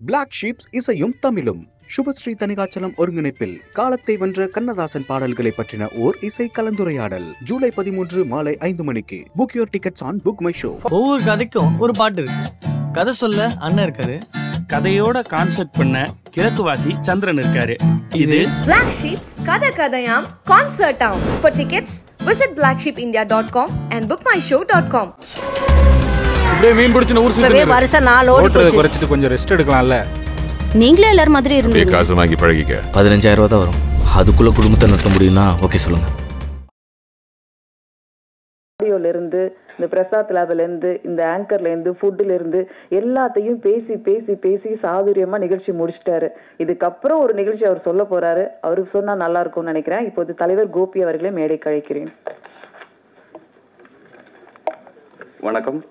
Black ships இசையும் தமிழும் சுபஸ்ரீ தனிகாச்சலம் ஒருங்கிணைப்பில் காலத்தை வென்ற கண்ணதாசன் பாடல்களை பற்றின ஓர் இசை கலந்துரையாடல் ஜூலை 13 மாலை 5 மணிக்கு. Book your tickets on book my show. ஒவ்வொரு கதைக்கும் ஒரு பாட்டு இருக்கு. கதை சொல்ல அண்ணன் இருக்காரு. கதையோட கான்செப்ட் பண்ண கிழக்குவாசி சந்திரன் இருக்காரு. இது பிளாக் ஷீப்ஸ் கதையாம் கான்சர்ட் ஆம். For tickets visit blacksheepindia.com and bookmyshow.com. அப்படியே மீன் பிடிச்சின ஊர் சுத்தினே வருஷம் 4 ஓடி போச்சு. குறைச்சிட்டு கொஞ்சம் ரெஸ்ட் எடுக்கலாம்ல. நீங்களே எல்லாரும் மாதிரி இருந்தீங்க. காசு வாங்கி பழகிக்க. 15,000 ரூபாய் தான் வரும். அதுக்குள்ள குடும்பத்தை நடத்த முடியும்னா ஓகே சொல்லுங்க. ஆடியோல இருந்து இந்த பிரசாத் லேப்ல இருந்து இந்த ஆங்கர்ல இருந்து ஃபுட்ல இருந்து எல்லாத்தையும் பேசி பேசி பேசி சாதுரியமா நிகழ்ச்சி முடிச்சிட்டாரு. இதுக்கப்புறம் ஒரு நிகழ்ச்சி அவர் சொல்ல போறாரு. அவருக்கு சொன்னா நல்லா இருக்கும்னு நினைக்கிறேன். இப்போது தலைவர் கோபி அவர்களை மேடைக்கு அழைக்கிறேன். வணக்கம்.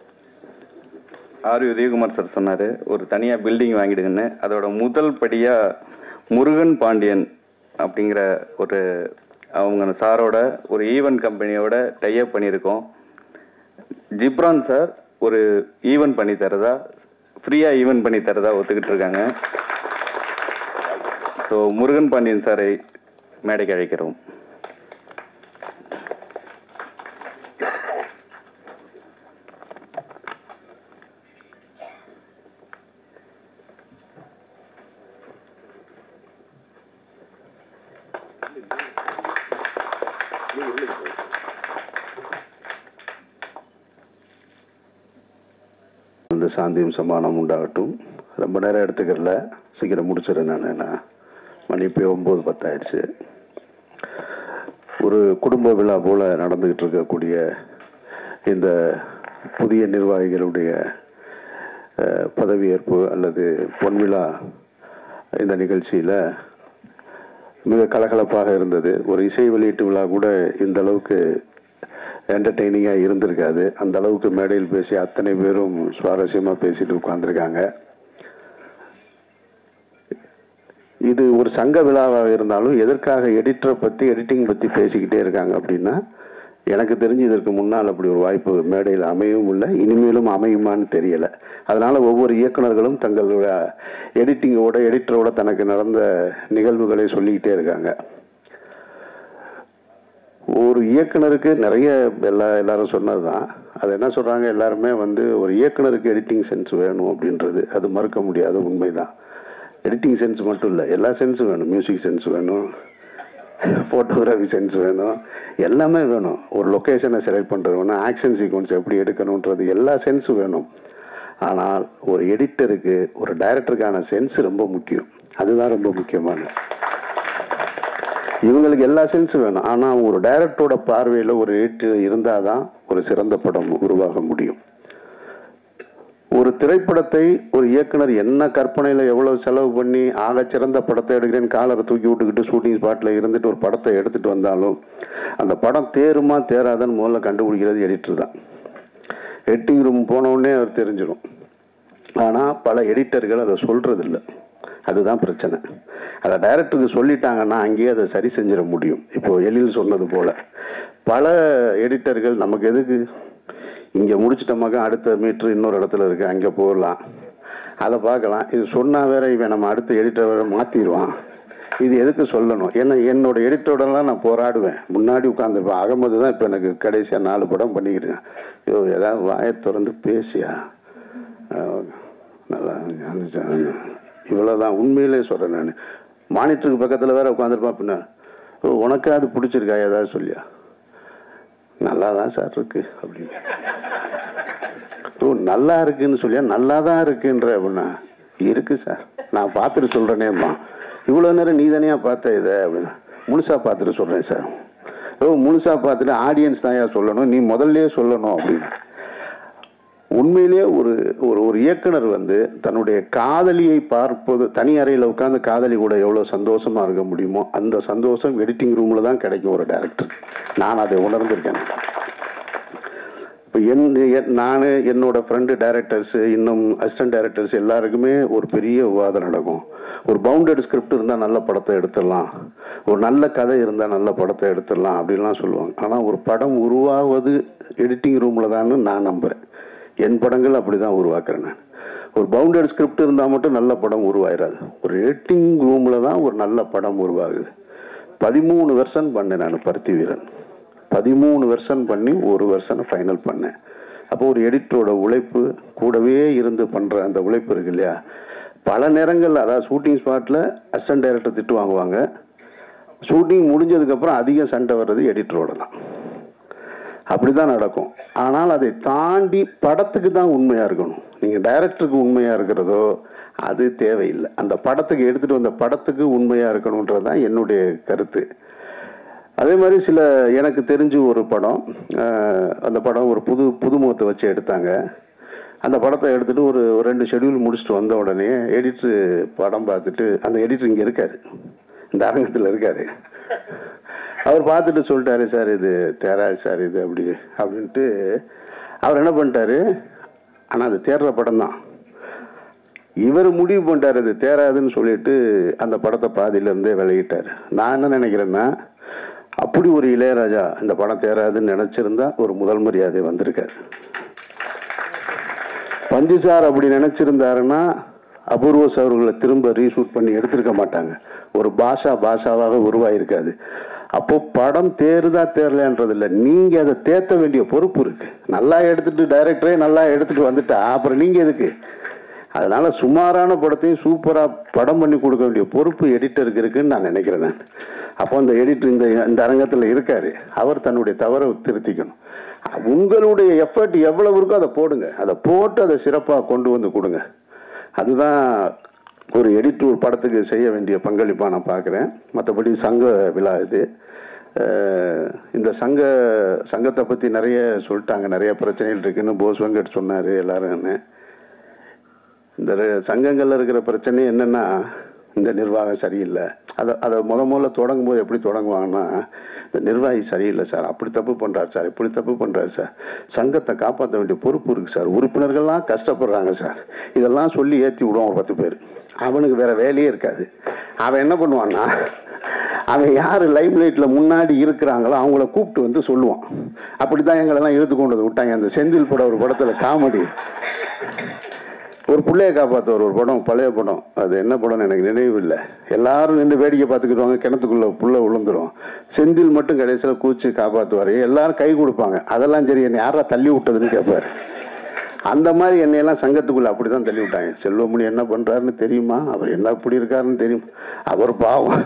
ஆர் உதயகுமார் சார் சொன்னார் ஒரு தனியாக பில்டிங் வாங்கிடுங்கன்னு. அதோட முதல் படியாக முருகன் பாண்டியன் அப்படிங்கிற ஒரு அவங்க சாரோட ஒரு ஈவெண்ட் கம்பெனியோட டைப் பண்ணியிருக்கோம். ஜிப்ரான் சார் ஒரு ஈவெண்ட் பண்ணி தரதா, ஃப்ரீயாக ஈவெண்ட் பண்ணி தரதா ஒத்துக்கிட்டு இருக்காங்க. ஸோ முருகன் பாண்டியன் சாரை மேடைக்கு அழைக்கிறோம். இந்த சாந்தியும் சமானம் உண்டாகட்டும். ரொம்ப நேரம் எடுத்துக்கிறல, சீக்கிரம் முடிச்சிடறேன். நான் மணி இப்போ 9:10 ஆயிடுச்சு. ஒரு குடும்ப விழா போல் நடந்துக்கிட்டு இருக்கக்கூடிய இந்த புதிய நிர்வாகிகளுடைய பதவியேற்பு அல்லது பொன்விழா இந்த நிகழ்ச்சியில் மிக கலகலப்பாக இருந்தது. ஒரு இசை வெளியீட்டு விழா கூட இந்த அளவுக்கு என்டர்டெய்னிங்காக இருந்திருக்காது. அந்த அளவுக்கு மேடையில் பேசி அத்தனை பேரும் சுவாரஸ்யமாக பேசிட்டு உட்கார்ந்துருக்காங்க. இது ஒரு சங்க விழாவாக இருந்தாலும் எதற்காக எடிட்டிங் பற்றி பேசிக்கிட்டே இருக்காங்க அப்படின்னா, எனக்கு தெரிஞ்சு இதற்கு முன்னால் அப்படி ஒரு வாய்ப்பு மேடையில் அமையவும் இல்லை, இனிமேலும் அமையுமான்னு தெரியலை. அதனால் ஒவ்வொரு இயக்குநர்களும் தங்களோட எடிட்டரோட தனக்கு நடந்த நிகழ்வுகளை சொல்லிக்கிட்டே இருக்காங்க. ஒரு இயக்குனருக்கு நிறைய எல்லாரும் சொன்னது தான். அது என்ன சொல்கிறாங்க, எல்லாருமே ஒரு இயக்குனருக்கு எடிட்டிங் சென்ஸ் வேணும் அப்படின்றது அது மறுக்க முடியாத உண்மைதான். எடிட்டிங் சென்ஸ் மட்டும் இல்லை, எல்லா சென்ஸும் வேணும். மியூசிக் சென்ஸ் வேணும், ஃபோட்டோகிராஃபி சென்ஸ் வேணும், எல்லாமே வேணும். ஒரு லொக்கேஷனை செலக்ட் பண்ணுறது வேணும், ஆக்ஷன் சீக்வன்ஸ் எப்படி எடுக்கணுன்றது எல்லா சென்ஸும் வேணும். ஆனால் ஒரு எடிட்டருக்கு, ஒரு டைரக்டருக்கான சென்ஸ் ரொம்ப முக்கியம். அதுதான் ரொம்ப முக்கியமானது. இவங்களுக்கு எல்லா சென்ஸும் வேணும். ஆனால் ஒரு டைரக்டரோட பார்வையில் ஒரு எடிட்டர் இருந்தால் தான் ஒரு சிறந்த படம் உருவாக முடியும். ஒரு திரைப்படத்தை ஒரு இயக்குனர் என்ன கற்பனையில் எவ்வளோ செலவு பண்ணி சிறந்த படத்தை எடுக்கிறேன்னு காலரை தூக்கி விட்டுக்கிட்டு ஷூட்டிங் ஸ்பாட்டில் இருந்துட்டு ஒரு படத்தை எடுத்துகிட்டு வந்தாலும் அந்த படம் தேருமா தேராதான்னு முதல்ல கண்டுபிடிக்கிறது எடிட்டர் தான். எடிட்டிங் ரூம் போனோடனே அவர் தெரிஞ்சிடும். ஆனால் பல எடிட்டர்கள் அதை சொல்கிறதில்லை. அதுதான் பிரச்சனை. அதை டைரக்டருக்கு சொல்லிட்டாங்கன்னா அங்கேயே அதை சரி செஞ்சிட முடியும். இப்போ எழில் சொன்னது போல் பல எடிட்டர்கள் நமக்கு எதுக்கு, இங்கே முடிச்சிட்டோமாக்கா அடுத்த மீட்ரு இன்னொரு இடத்துல இருக்குது, அங்கே போகலாம், அதை பார்க்கலாம், இது சொன்னால் வேற இவன் நம்ம அடுத்த எடிட்டர் வேற மாற்றிடுவான், இது எதுக்கு சொல்லணும். ஏன்னா என்னோடய எடிட்டரோடலாம் நான் போராடுவேன், முன்னாடி உட்காந்துருப்பேன். அகமது தான் இப்போ எனக்கு கடைசியாக 4 படம் பண்ணிக்கிட்டேன். ஐயோ ஏதாவது வாயை திறந்து பேசியா நல்லா இவ்வளோதான். உண்மையிலே சொல்கிறேன். நான் மானிட்டருக்கு பக்கத்தில் வேற உட்காந்துருப்பேன். அப்படின்னா உனக்கு அது பிடிச்சிருக்கா ஏதாவது சொல்லியா, நல்லா தான் சார் இருக்கு அப்படின்னு. நல்லா இருக்குன்னு சொல்லியா, நல்லா தான் இருக்குன்ற அப்படின்னா இருக்கு சார் நான் பார்த்துட்டு சொல்கிறேனேம்மா. இவ்வளோ நேரம் நீ தானே பார்த்த இதை அப்படின்னா, முழுசாக பார்த்துட்டு சொல்கிறேன் சார். முழுசாக பார்த்துட்டு ஆடியன்ஸ் தான் சொல்லணும், நீ முதல்ல சொல்லணும் அப்படின்னு. உண்மையிலே ஒரு ஒரு இயக்குனர் தன்னுடைய காதலியை பார்ப்பது, தனி அறையில் உட்காந்து காதலி கூட எவ்வளோ சந்தோஷமாக இருக்க முடியுமோ அந்த சந்தோஷம் எடிட்டிங் ரூமில் தான் கிடைக்கும் ஒரு டைரக்டர். நான் அதை உணர்ந்திருக்கேன். இப்போ நான் என்னோடய ஃப்ரெண்டு டைரக்டர்ஸு, இன்னும் அசிஸ்டன்ட் டைரக்டர்ஸ் எல்லாருக்குமே ஒரு பெரிய விவாதம் நடக்கும். ஒரு பவுண்டட் ஸ்கிரிப்ட் இருந்தால் நல்ல படத்தை எடுத்துடலாம், ஒரு நல்ல கதை இருந்தால் நல்ல படத்தை எடுத்துடலாம் அப்படின்லாம் சொல்லுவாங்க. ஆனால் ஒரு படம் உருவாவது எடிட்டிங் ரூமில் தான்னு நான் நம்புகிறேன். என் படங்கள் அப்படி தான் உருவாக்குறேன். நான் ஒரு பவுண்டட் ஸ்கிரிப்ட் இருந்தால் மட்டும் நல்ல படம் உருவாயிராது. ஒரு எடிட்டிங் ரூமில் தான் ஒரு நல்ல படம் உருவாகுது. 13 வெர்ஷன் பண்ணேன் நான் பருத்தி வீரன். 13 வெர்ஷன் பண்ணி ஒரு வெர்ஷனை ஃபைனல் பண்ணேன். அப்போ ஒரு எடிட்டரோட உழைப்பு கூடவே இருந்து பண்ணுற அந்த உழைப்பு இருக்கு இல்லையா. பல நேரங்களில் அதாவது ஷூட்டிங் ஸ்பாட்டில் அசிஸ்டன்ட் டைரக்டர் திட்டு வாங்குவாங்க. ஷூட்டிங் முடிஞ்சதுக்கப்புறம் அதிக சண்டை வர்றது எடிட்டரோட தான். அப்படி தான் நடக்கும். ஆனால் அதை தாண்டி படத்துக்கு தான் உண்மையாக இருக்கணும். நீங்கள் டைரக்டருக்கு உண்மையாக இருக்கிறதோ அது தேவையில்லை. அந்த படத்துக்கு எடுத்துகிட்டு வந்த படத்துக்கு உண்மையாக இருக்கணுன்றது தான் என்னுடைய கருத்து. அதே மாதிரி எனக்கு தெரிஞ்சு ஒரு படம், அந்த படம் ஒரு புதுமுகத்தை வச்சு எடுத்தாங்க. அந்த படத்தை எடுத்துகிட்டு ஒரு 2 ஷெட்யூல் முடிச்சுட்டு வந்த உடனே எடிட்ரு படம் பார்த்துட்டு, அந்த எடிட்டர் இங்கே இருக்கார், இந்த அரங்கத்தில் இருக்கார். அவர் பார்த்துட்டு சொல்லிட்டாரு, சார் இது தேராது சார் இது அப்படின்ட்டு அவர் என்ன பண்ணிட்டாரு. ஆனால் அது தேர்ற படம் தான். இவர் முடிவு பண்ணிட்டார் அது தேராதுன்னு சொல்லிட்டு அந்த படத்தை பாதியிலேருந்தே விலகிட்டார். நான் என்ன நினைக்கிறேன்னா, அப்படி ஒரு இளையராஜா இந்த படம் தேராதுன்னு நினச்சிருந்தா ஒரு முதல் மரியாதை வந்திருக்காரு. பஞ்சு சார் அப்படி நினச்சிருந்தாருன்னா அபூர்வஸ் அவர்களை திரும்ப ரீஷூட் பண்ணி எடுத்திருக்க மாட்டாங்க. ஒரு பாஷாவாக உருவாயிருக்காது. அப்போ படம் தேருதா தேரலன்றது இல்லை, நீங்கள் அதை தேத்த வேண்டிய பொறுப்பு இருக்கு. நல்லா எடுத்துட்டு டைரக்டரே நல்லா எடுத்துட்டு வந்துட்டா அப்புறம் நீங்கள் எதுக்கு? அதனால சுமாரான படத்தையும் சூப்பராக படம் பண்ணி கொடுக்க வேண்டிய பொறுப்பு எடிட்டருக்கு இருக்குன்னு நான் நினைக்கிறேன். நான் அப்போ அந்த எடிட்டர் இந்த அரங்கத்தில் இருக்காரு. அவர் தன்னுடைய தவறை திருத்திக்கணும். உங்களுடைய எஃபர்ட் எவ்வளவு இருக்கோ அதை போடுங்க. அதை போட்டு அதை சிறப்பாக கொண்டு வந்து கொடுங்க. அதுதான் ஒரு எடிட்டர் ஒரு படத்துக்கு செய்ய வேண்டிய பங்களிப்பாக நான் பார்க்குறேன். மற்றபடி சங்க விழா இது. இந்த சங்கத்தை பற்றி நிறைய சொல்லிட்டாங்க. நிறைய பிரச்சனைகள் இருக்குன்னு போஸ் வெங்கட் சொன்னார் எல்லாரும். இந்த சங்கங்களில் இருக்கிற பிரச்சனை என்னென்னா, இந்த நிர்வாகம் சரியில்லை. அதை முதல்ல தொடங்கும் போது எப்படி தொடங்குவாங்கன்னா, இந்த நிர்வாகி சரியில்லை சார், அப்படி தப்பு பண்ணுறாரு சார், இப்படி தப்பு பண்ணுறாரு சார், சங்கத்தை காப்பாற்ற வேண்டிய பொறுப்பு இருக்குது சார், உறுப்பினர்கள்லாம் கஷ்டப்படுறாங்க சார், இதெல்லாம் சொல்லி ஏற்றி விடுவான் 10 பேர். அவனுக்கு வேற வேலையே இருக்காது. அவன் என்ன பண்ணுவான்னா, அவன் யார் லைம் லைட்டில் முன்னாடி இருக்கிறாங்களோ அவங்கள கூப்பிட்டு வந்து சொல்லுவான். அப்படி தான் எங்களெல்லாம் இழுத்து கொண்டு வந்து விட்டாங்க. அந்த செந்தில் படம் ஒரு படத்தில் காமெடி, ஒரு பிள்ளையை காப்பாற்றுவார் ஒரு படம், பழைய படம், அது என்ன படம்னு எனக்கு நினைவு இல்லை. எல்லாரும் நின்று வேடிக்கை பார்த்துக்கிடுவாங்க, கிணத்துக்குள்ளே புள்ள விழுந்துடும். செந்தில் மட்டும் கடைசியில் கூச்சி காப்பாற்றுவார். எல்லாரும் கை கொடுப்பாங்க. அதெல்லாம் சரி, என்னை யாரா தள்ளி விட்டதுன்னு கேட்பார். அந்த மாதிரி என்னையெல்லாம் சங்கத்துக்குள்ளே அப்படி தான் தள்ளி விட்டாங்க. செல்வமணி என்ன பண்ணுறாருன்னு தெரியுமா, அவர் என்ன இப்படி இருக்காருன்னு தெரியும், அவர் பாவம்.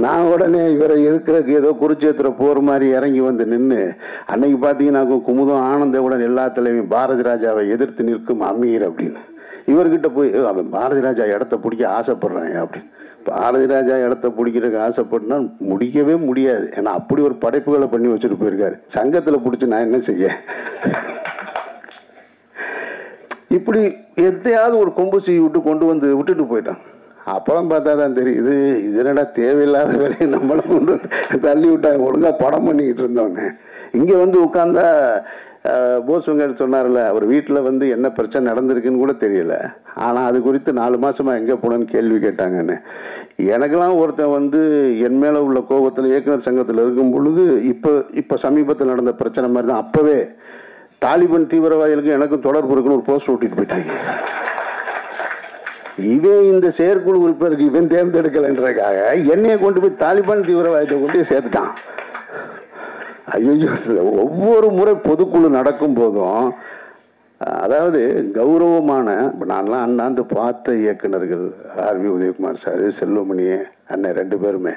நான் உடனே இவரை எதுக்குறதுக்கு ஏதோ குருச்சேத்திர போர் மாதிரி இறங்கி வந்து நின்று, அன்னைக்கு பார்த்தீங்கன்னா குமுதம் ஆனந்தவுடன் எல்லா தலைமையும் பாரதி ராஜாவை எதிர்த்து நிற்கும் அமீர் அப்படின்னு இவர்கிட்ட போய், அவன் பாரதி ராஜா இடத்த பிடிக்க ஆசைப்படுறாங்க அப்படின்னு. பாரதி ராஜா இடத்த பிடிக்கிறதுக்கு ஆசைப்பட்டுனா முடிக்கவே முடியாது. ஏன்னா அப்படி ஒரு படைப்புகளை பண்ணி வச்சுட்டு போயிருக்காரு. சங்கத்தில் பிடிச்சி நான் என்ன செய்ய? இப்படி எதையாவது ஒரு கொம்பு செய்ய விட்டு கொண்டு வந்து விட்டுட்டு போயிட்டான். அப்புறம் பார்த்தா தான் தெரியுது, இது என்னடா தேவையில்லாத வேலையை நம்மளை கொண்டு வந்து தள்ளி விட்டாங்க. ஒழுங்காக படம் பண்ணிக்கிட்டு இருந்தோன்னே இங்கே வந்து உட்காந்தா போஸ் வெங்கட் சொன்னார்ல, அவர் வீட்டில் வந்து என்ன பிரச்சனை நடந்திருக்குன்னு கூட தெரியல. ஆனால் அது குறித்து 4 மாதமாக எங்கே போனேன்னு கேள்வி கேட்டாங்கன்னு. எனக்கெல்லாம் ஒருத்தன் வந்து என் மேலே உள்ள கோபத்தில் இயக்குனர் சங்கத்தில் இருக்கும் பொழுது இப்போ சமீபத்தில் நடந்த பிரச்சனை மாதிரி தான் அப்போவே தாலிபான் தீவிரவாதிகளுக்கும் எனக்கும் தொடர்பு இருக்குன்னு ஒரு போஸ்ட் ஓட்டிட்டு போயிட்டாங்க. இவன் இந்த செயற்குழு உறுப்பினருக்கு இவன் தேர்ந்தெடுக்கலன்றதுக்காக என்னைய கொண்டு போய் தாலிபான் தீவிரவாதத்தை கொண்டு போய் சேர்த்துட்டான். ஐயோ, ஒவ்வொரு முறை பொதுக்குழு நடக்கும் போதும், அதாவது கௌரவமான, நான்லாம் அண்ணாந்து பார்த்த இயக்குனர்கள் ஆர்வி உதயகுமார் சார், செல்வமணி அண்ணன் 2 பேருமே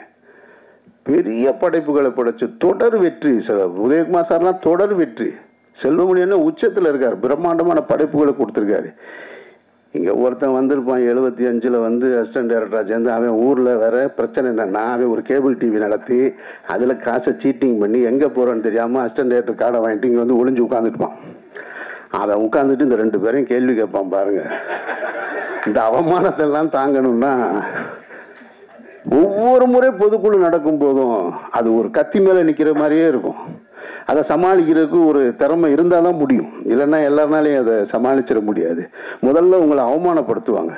பெரிய படைப்புகளை படைச்சு தொடர் வெற்றி. உதயகுமார் சார்லாம் தொடர் வெற்றி. செல்வமணி என்ன உச்சத்தில் இருக்கார், பிரம்மாண்டமான படைப்புகளை கொடுத்துருக்காரு. இங்கே ஒருத்தன் வந்திருப்பான் 75 வந்து அசிஸ்டன்ட் டைரக்டராக சேர்ந்து, அவன் ஊரில் வேற பிரச்சனை என்னன்னா, அவன் ஒரு கேபிள் டிவி நடத்தி அதில் காசை சீட்டிங் பண்ணி எங்கே போகிறோன்னு தெரியாமல் அசிஸ்டன்ட் டைரக்டர் கார்டை வாங்கிட்டு இங்கே வந்து ஒளிஞ்சு உட்காந்துட்டுப்பான். அவன் உட்காந்துட்டு இந்த 2 பேரையும் கேள்வி கேட்பான். பாருங்க, இந்த அவமானத்தெல்லாம் தாங்கணும்னா ஒவ்வொரு முறை பொதுக்குழு நடக்கும் போதும் அது ஒரு கத்தி மேலே நிற்கிற மாதிரியே இருக்கும். அதை சமாளிக்கிறதுக்கு ஒரு திறமை இருந்தால் தான் முடியும். இல்லைன்னா எல்லாருனாலையும் அதை சமாளிச்சிட முடியாது. முதல்ல உங்களை அவமானப்படுத்துவாங்க.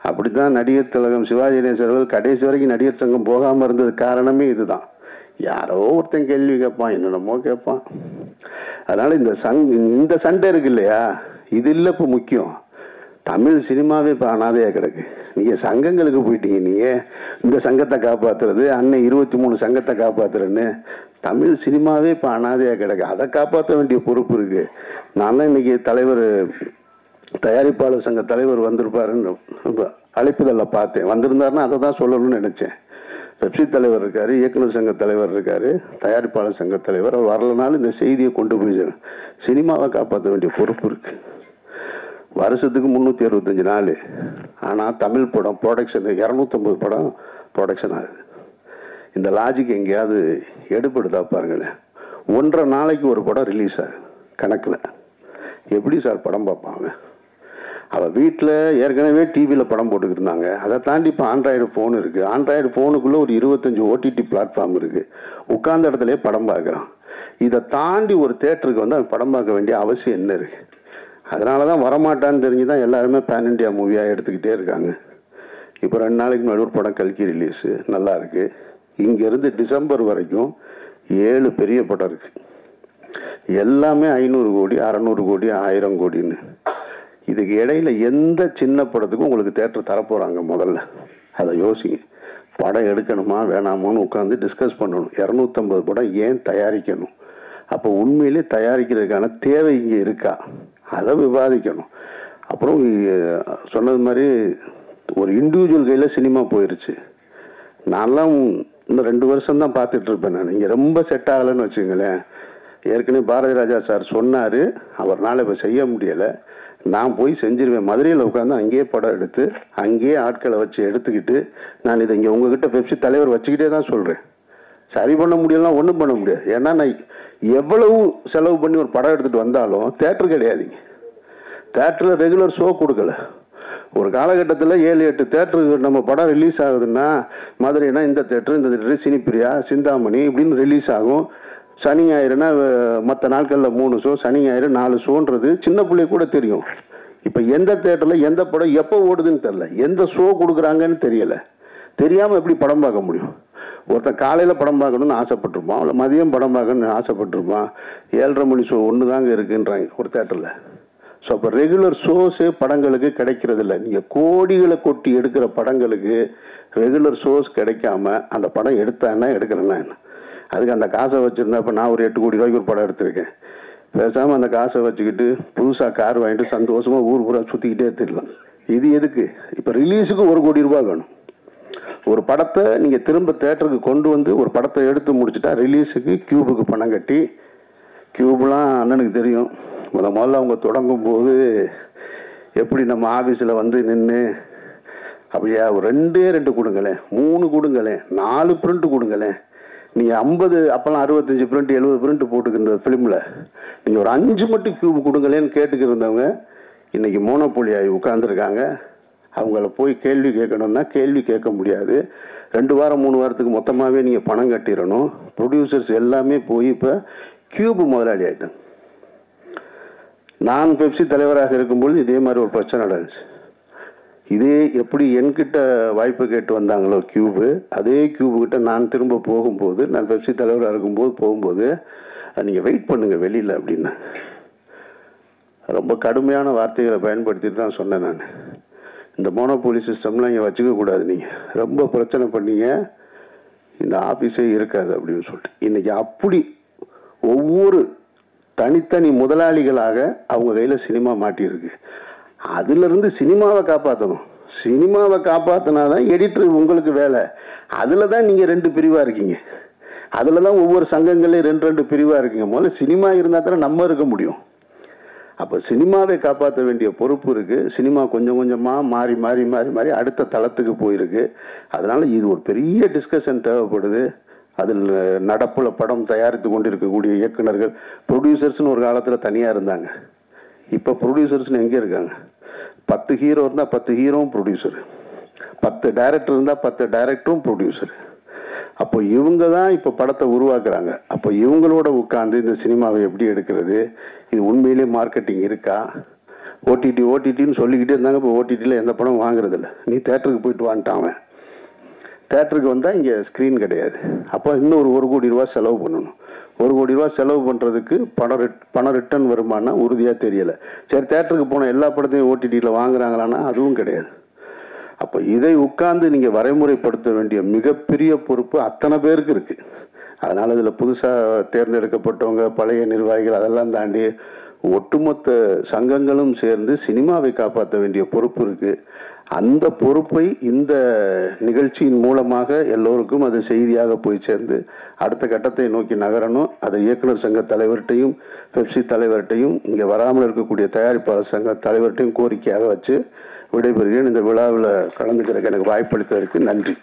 அப்படி தான் நடிகர் திலகம் சிவாஜி கணேசன் அவர்கள் கடைசி வரைக்கும் நடிகர் சங்கம் போகாமல் இருந்தது காரணமே இதுதான். யாரோ ஒருத்தன் கேள்வி கேட்பான், என்னென்னமோ கேட்பான். அதனால் இந்த சண்டை இருக்கு இல்லையா, இது இல்லை இப்போ முக்கியம். தமிழ் சினிமாவே இப்போ அனாதையாக கிடக்கு. நீங்கள் சங்கங்களுக்கு போயிட்டீங்க, நீங்கள் இந்த சங்கத்தை காப்பாற்றுறது, அன்னை 23 சங்கத்தை காப்பாற்றுறேன்னு. தமிழ் சினிமாவே இப்போ அனாதையாக கிடக்கு. அதை காப்பாற்ற வேண்டிய பொறுப்பு இருக்குது. நான் தான் இன்றைக்கி தலைவர், தயாரிப்பாளர் சங்க தலைவர் வந்திருப்பாருன்னு அழைப்புதலில் பார்த்தேன். வந்திருந்தாருன்னா அதை தான் சொல்லணும்னு நினச்சேன். பெப்சி தலைவர் இருக்கார், இயக்குனர் சங்க தலைவர் இருக்கார், தயாரிப்பாளர் சங்க தலைவர். அவர் வரலனாலும் இந்த செய்தியை கொண்டு போய் சினிமாவை காப்பாற்ற வேண்டிய பொறுப்பு இருக்குது. வருஷத்துக்கு 365 நாள். ஆனால் தமிழ் படம் ப்ரொடக்ஷன் 250 படம் ப்ரொடக்ஷன் ஆகுது. இந்த லாஜிக் எங்கேயாவது எடுப்படுதா பாருங்களேன். 1.5 நாளைக்கு ஒரு படம் ரிலீஸ் ஆகுது கணக்கில். எப்படி சார் படம் பார்ப்பாங்க? அவள் வீட்டில் ஏற்கனவே டிவியில் படம் போட்டுக்கிட்டு இருந்தாங்க. அதை தாண்டி இப்போ ஆண்ட்ராய்டு ஃபோன் இருக்குது. ஆண்ட்ராய்டு ஃபோனுக்குள்ளே ஒரு 25 OTT பிளாட்ஃபார்ம் இருக்குது. உட்கார்ந்த இடத்துல படம் பார்க்குறான். இதை தாண்டி ஒரு தேட்டருக்கு வந்து அவன் படம் பார்க்க வேண்டிய அவசியம் என்ன இருக்குது? அதனால தான் வரமாட்டான்னு தெரிஞ்சு தான் எல்லாருமே பேன் இண்டியா மூவியாக எடுத்துக்கிட்டே இருக்காங்க. இப்போ 2 நாளைக்கு முன்னாடி ஒரு படம் கல்கி ரிலீஸு நல்லா இருக்குது. இங்கேருந்து டிசம்பர் வரைக்கும் 7 பெரிய படம் இருக்குது. எல்லாமே 500 கோடி, 600 கோடி, 1000 கோடின்னு. இதுக்கு இடையில எந்த சின்ன படத்துக்கும் உங்களுக்கு தேட்டர் தரப்போகிறாங்க? முதல்ல அதை யோசிங்க. படம் எடுக்கணுமா வேணாமான்னு உட்காந்து டிஸ்கஸ் பண்ணணும். 250 படம் ஏன் தயாரிக்கணும்? அப்போ உண்மையிலே தயாரிக்கிறதுக்கான தேவை இங்கே இருக்கா? அதை விவாதிக்கணும். அப்புறம் சொன்னது மாதிரி ஒரு இண்டிவிஜுவல் கையில் சினிமா போயிடுச்சு. நான்லாம் இன்னும் 2 வருஷம் தான் பார்த்துட்டு இருப்பேன். நான் இங்கே ரொம்ப செட் ஆகலைன்னு வச்சுங்களேன். ஏற்கனவே பாரதி ராஜா சார் சொன்னார், அவர்னால இப்போ செய்ய முடியலை. நான் போய் செஞ்சிருவேன். மதுரையில் உட்காந்து அங்கேயே படம் எடுத்து அங்கேயே ஆட்களை வச்சு எடுத்துக்கிட்டு நான் இதை இங்கே உங்ககிட்ட பெப்சி தலைவர் வச்சுக்கிட்டே தான் சொல்கிறேன். சரி பண்ண முடியலாம், ஒன்றும் பண்ண முடியாது. ஏன்னா நான் எவ்வளவு செலவு பண்ணி ஒரு படம் எடுத்துகிட்டு வந்தாலும் தேட்டர் கிடையாதுங்க. தேட்டரில் ரெகுலர் ஷோ கொடுக்கல. ஒரு காலகட்டத்தில் 7-8 தேட்டருக்கு நம்ம படம் ரிலீஸ் ஆகுதுன்னா, மதுரைனா இந்த தேட்டரு, சினிப்பிரியா, சிந்தாமணி இப்படின்னு ரிலீஸ் ஆகும். சனி ஞாயிறுனா மற்ற நாட்களில் 3 ஷோ, சனி ஞாயிறு 4 ஷோன்றது சின்ன பிள்ளை கூட தெரியும். இப்போ எந்த தேட்டரில் எந்த படம் எப்போ ஓடுதுன்னு தெரில, எந்த ஷோ கொடுக்குறாங்கன்னு தெரியலை. தெரியாமல் எப்படி படம் பார்க்க முடியும்? ஒருத்தன் காலையில் படம் பார்க்கணுன்னு ஆசைப்பட்டிருப்பான், இல்லை மதியம் படம் பார்க்கணுன்னு ஆசைப்பட்டிருப்பான். 7:30 மணி ஷோ ஒன்று தாங்க இருக்குன்றாங்க ஒரு தேட்டரில். ஸோ அப்போ ரெகுலர் ஷோஸே படங்களுக்கு கிடைக்கிறது இல்லை. நீங்கள் கோடிகளை கொட்டி எடுக்கிற படங்களுக்கு ரெகுலர் ஷோஸ் கிடைக்காம அந்த படம் எடுத்தான்னா எடுக்கிறேன்னா என்ன? அதுக்கு அந்த காசை வச்சுருந்தா இப்போ நான் ஒரு 8 கோடி ரூபாய்க்கு ஒரு படம் எடுத்திருக்கேன். பேசாமல் அந்த காசை வச்சுக்கிட்டு புதுசாக கார் வாங்கிட்டு சந்தோஷமாக ஊர் பூரா சுற்றிக்கிட்டே தெரியலாம். இது எதுக்கு? இப்போ ரிலீஸுக்கு 1 கோடி ரூபாய் வேணும். ஒரு படத்தை நீங்கள் திரும்ப தேட்டருக்கு கொண்டு வந்து ஒரு படத்தை எடுத்து முடிச்சுட்டா ரிலீஸுக்கு கியூபுக்கு பணம் கட்டி, கியூப்லாம் அண்ணனுக்கு தெரியும். முதல்ல அவங்க தொடங்கும் போது எப்படி நம்ம ஆஃபீஸில் வந்து நின்று அப்படியா ஒரு 2 கொடுங்களேன், 3 கொடுங்களேன், 4 பிரிண்ட் கொடுங்களேன். நீங்கள் 50 அப்போல்லாம் 65 பிரிண்ட் 70 பிரிண்ட் போட்டுக்கிற ஃபிலிமில் நீங்கள் ஒரு 5 மட்டும் கியூப் கொடுங்களேன்னு கேட்டுக்கிட்டு இருந்தவங்க இன்றைக்கி மோனோபோலி ஆகி உட்காந்துருக்காங்க. அவங்கள போய் கேள்வி கேட்கணுன்னா கேள்வி கேட்க முடியாது. 2 வாரம் 3 வாரத்துக்கு மொத்தமாகவே நீங்கள் பணம் கட்டிடணும். ப்ரொடியூசர்ஸ் எல்லாமே போய் இப்போ கியூப் முதலாளி ஆகிட்டாங்க. நான் பெப்சி தலைவராக இருக்கும்பொழுது இதே மாதிரி ஒரு பிரச்சனை நடந்துச்சு. இதே எப்படி என்கிட்ட வாய்ப்பு கேட்டு வந்தாங்களோ கியூபு, அதே கியூபுக்கிட்ட நான் திரும்ப போகும்போது, நான் பெப்சி தலைவராக இருக்கும்போது போகும்போது, நீங்கள் வெயிட் பண்ணுங்கள் வெளியில் அப்படின்னு ரொம்ப கடுமையான வார்த்தைகளை பயன்படுத்திட்டு தான் சொன்னேன். நான் இந்த மோனோபோலி சிஸ்டம்லாம் இங்கே வச்சுக்கக்கூடாது, நீங்கள் ரொம்ப பிரச்சனை பண்ணீங்க, இந்த ஆஃபீஸே இருக்காது அப்படின்னு சொல்லிட்டு. இன்றைக்கி அப்படி ஒவ்வொரு தனித்தனி முதலாளிகளாக அவங்க கையில் சினிமா மாட்டியிருக்கு. அதிலிருந்து சினிமாவை காப்பாற்றணும். சினிமாவை காப்பாற்றினா தான் எடிட்டர் உங்களுக்கு வேலை. அதில் தான் நீங்கள் 2 பிரிவாக இருக்கீங்க. அதில் தான் ஒவ்வொரு சங்கங்களையும் 2 பிரிவாக இருக்கீங்க. முதல்ல சினிமா இருந்தால் தானே நம்ம இருக்க முடியும். அப்போ சினிமாவை காப்பாற்ற வேண்டிய பொறுப்பு இருக்குது. சினிமா கொஞ்சம் கொஞ்சமாக மாறி மாறி மாறி மாறி அடுத்த தளத்துக்கு போயிருக்கு. அதனால் இது ஒரு பெரிய டிஸ்கஷன் தேவைப்படுது. அதில் நடப்பில் படம் தயாரித்து கொண்டு இருக்கக்கூடிய இயக்குநர்கள், ப்ரொடியூசர்ஸ்னு ஒரு காலத்தில் தனியாக இருந்தாங்க. இப்போ ப்ரொடியூசர்ஸ்னு எங்கே இருக்காங்க? 10 ஹீரோ இருந்தால் 10 ஹீரோவும் ப்ரொடியூசர், 10 டைரக்டர் இருந்தால் 10 டைரக்டரும் ப்ரொடியூசர். அப்போ இவங்க தான் இப்போ படத்தை உருவாக்குறாங்க. அப்போ இவங்களோட உட்காந்து இந்த சினிமாவை எப்படி எடுக்கிறது, இது உண்மையிலே மார்க்கெட்டிங் இருக்கா? ஓடிடின்னு சொல்லிக்கிட்டே இருந்தாங்க. இப்போ ஓடிடியில் எந்த படம் வாங்குறதில்ல. நீ தேட்டருக்கு போயிட்டு வான்ட்டான். தேட்டருக்கு வந்தால் இங்கே ஸ்க்ரீன் கிடையாது. அப்போ இன்னும் ஒரு 1 கோடி ரூபா செலவு பண்ணணும். 1 கோடி ரூபா செலவு பண்ணுறதுக்கு பணம் ரிட்டர்ன் வருமானா உறுதியாக தெரியலை. சரி, தேட்டருக்கு போன எல்லா படத்தையும் ஓடிடியில் வாங்குறாங்களான்னா அதுவும் கிடையாது. அப்போ இதை உட்கார்ந்து நீங்கள் வரைமுறைப்படுத்த வேண்டிய மிகப்பெரிய பொறுப்பு அத்தனை பேருக்கு இருக்குது. அதனால் இதில் புதுசாக தேர்ந்தெடுக்கப்பட்டவங்க, பழைய நிர்வாகிகள் அதெல்லாம் தாண்டி ஒட்டுமொத்த சங்கங்களும் சேர்ந்து சினிமாவை காப்பாற்ற வேண்டிய பொறுப்பு இருக்குது. அந்த பொறுப்பை இந்த நிகழ்ச்சியின் மூலமாக எல்லோருக்கும் அது செய்தியாக போய் சேர்ந்து அடுத்த கட்டத்தை நோக்கி நகரணும். அதை இயக்குனர் சங்க தலைவர்கிட்டையும் பெப்சி தலைவர்கிட்டையும் இங்கே வராமல் இருக்கக்கூடிய தயாரிப்பாளர் சங்க தலைவர்கிட்டையும் கோரிக்கையாக வச்சு விடைபெறுகிறேன். இந்த விழாவில் கலந்துக்கிறதுக்கு எனக்கு வாய்ப்பளித்ததற்கு நன்றி.